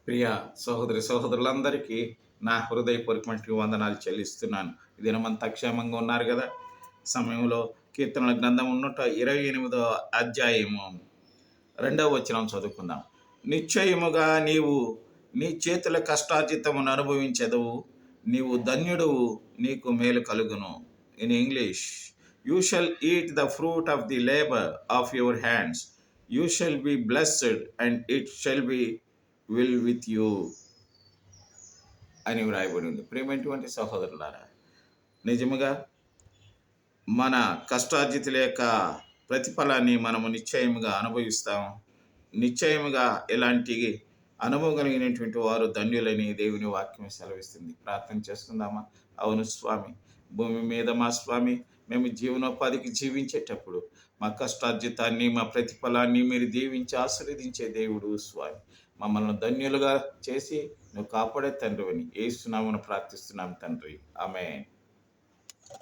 ప్రియ సహోదరి సహోదరులందరికీ నా హృదయపూర్వకమైన వందనాలు చెల్లిస్తున్నాను. ఈ దినమంతా క్షేమంగా ఉన్నారు కదా. సమయంలో కీర్తనల గ్రంథం 128 అధ్యాయము 2 వచనం చదువుకుందాం. నిశ్చయముగా నీవు నీ చేతుల కష్టార్జితమును అనుభవించెదవు, నీవు ధన్యుడు, నీకు మేలు కలుగును. In English, you shall eat the fruit of the labour of your hands, you shall be blessed and it shall be will with you అని వ్రాయబడి ఉంది. ప్రేమైనటువంటి సహోదరులారా, నిజముగా మన కష్టార్జితుల యొక్క ప్రతిఫలాన్ని మనము నిశ్చయముగా అనుభవిస్తాం. నిశ్చయముగా ఇలాంటి అనుభవం కలిగినటువంటి వారు ధన్యులని దేవుని వాక్యం సెలవిస్తుంది. ప్రార్థన చేసుకుందామా? అవును స్వామి, భూమి మీద మా స్వామి, మేము జీవనోపాధికి జీవించేటప్పుడు మా కష్టార్జితాన్ని, మా ప్రతిఫలాన్ని మీరు దీవించి ఆశీర్వదించే దేవుడు స్వామి. మమ్మల్ని ధన్యులుగా చేసి నువ్వు కాపాడే తండ్రివని యేసు నామమున ప్రార్థిస్తున్నాం తండ్రి. ఆమేన్.